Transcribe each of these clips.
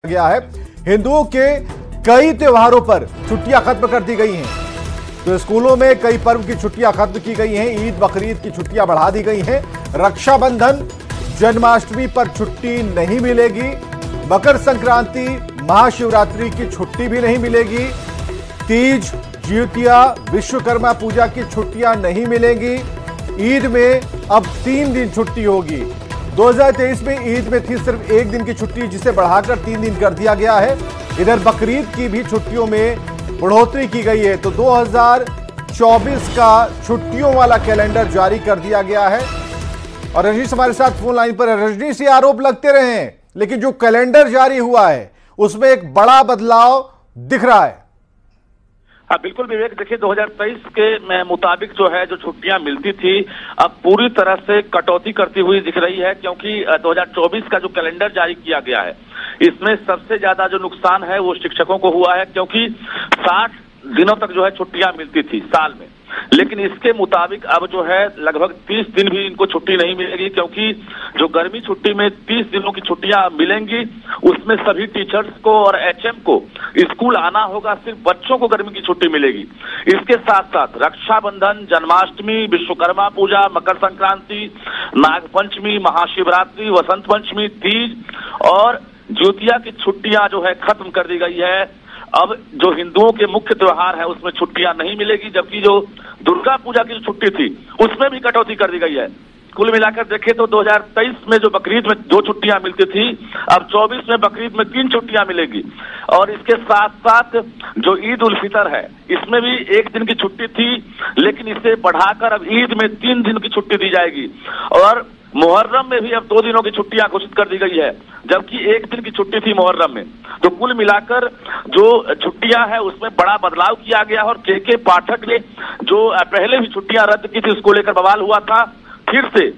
गया है। हिंदुओं के कई त्योहारों पर छुट्टियां खत्म कर दी गई हैं। तो स्कूलों में कई पर्व की छुट्टियां खत्म की गई हैं। ईद बकरीद की छुट्टियां बढ़ा दी गई हैं। रक्षाबंधन जन्माष्टमी पर छुट्टी नहीं मिलेगी। मकर संक्रांति महाशिवरात्रि की छुट्टी भी नहीं मिलेगी। तीज ज्योतिया विश्वकर्मा पूजा की छुट्टियां नहीं मिलेंगी। ईद में अब 3 दिन छुट्टी होगी। 2023 में ईद में थी सिर्फ 1 दिन की छुट्टी, जिसे बढ़ाकर 3 दिन कर दिया गया है। इधर बकरीद की भी छुट्टियों में बढ़ोतरी की गई है। तो 2024 का छुट्टियों वाला कैलेंडर जारी कर दिया गया है। और रजनीश हमारे साथ फोन लाइन पर है। रजनीश, ये आरोप लगते रहे हैं, लेकिन जो कैलेंडर जारी हुआ है उसमें एक बड़ा बदलाव दिख रहा है। हाँ बिल्कुल विवेक, देखिए 2023 के मुताबिक जो है जो छुट्टियां मिलती थी अब पूरी तरह से कटौती करती हुई दिख रही है, क्योंकि 2024 का जो कैलेंडर जारी किया गया है इसमें सबसे ज्यादा जो नुकसान है वो शिक्षकों को हुआ है, क्योंकि 60 दिनों तक जो है छुट्टियां मिलती थी साल में, लेकिन इसके मुताबिक अब जो है लगभग 30 दिन भी इनको छुट्टी नहीं मिलेगी, क्योंकि जो गर्मी छुट्टी में 30 दिनों की छुट्टियां मिलेंगी उसमें सभी टीचर्स को और एचएम को स्कूल आना होगा, सिर्फ बच्चों को गर्मी की छुट्टी मिलेगी। इसके साथ साथ रक्षाबंधन, जन्माष्टमी, विश्वकर्मा पूजा, मकर संक्रांति, नागपंचमी, महाशिवरात्रि, वसंत पंचमी, तीज और ज्योतिया की छुट्टियां जो है खत्म कर दी गई है। अब जो हिंदुओं के मुख्य त्योहार है उसमें छुट्टियां नहीं मिलेगी, जबकि जो दुर्गा पूजा की जो छुट्टी थी उसमें भी कटौती कर दी गई है। कुल मिलाकर देखें तो 2023 में जो बकरीद में 2 छुट्टियां मिलती थी, अब 24 में बकरीद में 3 छुट्टियां मिलेगी। और इसके साथ साथ जो ईद उल फितर है इसमें भी 1 दिन की छुट्टी थी, लेकिन इसे बढ़ाकर अब ईद में 3 दिन की छुट्टी दी जाएगी। और मुहर्रम में भी अब 2 दिनों की छुट्टियां घोषित कर दी गई है, जबकि 1 दिन की छुट्टी थी मुहर्रम में। तो कुल मिलाकर जो छुट्टियां है उसमें बड़ा बदलाव किया गया है। और के पाठक ने जो पहले भी छुट्टियां रद्द की थी उसको लेकर बवाल हुआ था, फिर से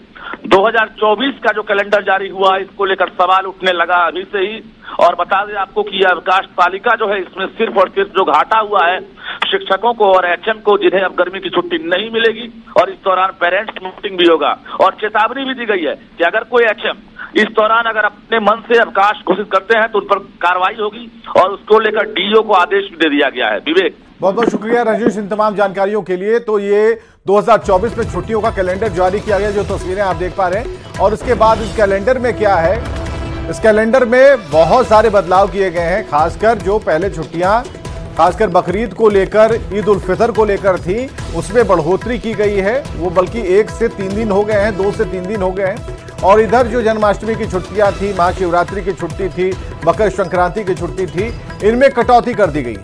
2024 का जो कैलेंडर जारी हुआ इसको लेकर सवाल उठने लगा अभी से ही। और बता दें आपको कि यह अवकाश तालिका जो है इसमें सिर्फ और सिर्फ जो घाटा हुआ है शिक्षकों को और एचएम को, जिन्हें अब गर्मी की छुट्टी नहीं मिलेगी। और इस दौरान पेरेंट्स मीटिंग भी होगा और चेतावनी भी दी गई है कि अगर कोई एचएम इस दौरान अगर अपने मन से अवकाश घोषित करते हैं तो उन पर कार्रवाई होगी। और उसको लेकर डीओ को आदेश भी दे दिया गया है। विवेक, बहुत बहुत शुक्रिया रजनीश इन तमाम जानकारियों के लिए। तो ये 2024 में छुट्टियों का कैलेंडर जारी किया गया, जो तस्वीरें आप देख पा रहे हैं। और उसके बाद इस कैलेंडर में क्या है, इस कैलेंडर में बहुत सारे बदलाव किए गए हैं। खासकर जो पहले छुट्टियां खासकर बकरीद को लेकर, ईद उल फितर को लेकर थी, उसमें बढ़ोतरी की गई है। वो बल्कि 1 से 3 दिन हो गए हैं, 2 से 3 दिन हो गए हैं। और इधर जो जन्माष्टमी की छुट्टियां थी, महाशिवरात्रि की छुट्टी थी, मकर संक्रांति की छुट्टी थी, इनमें कटौती कर दी गई।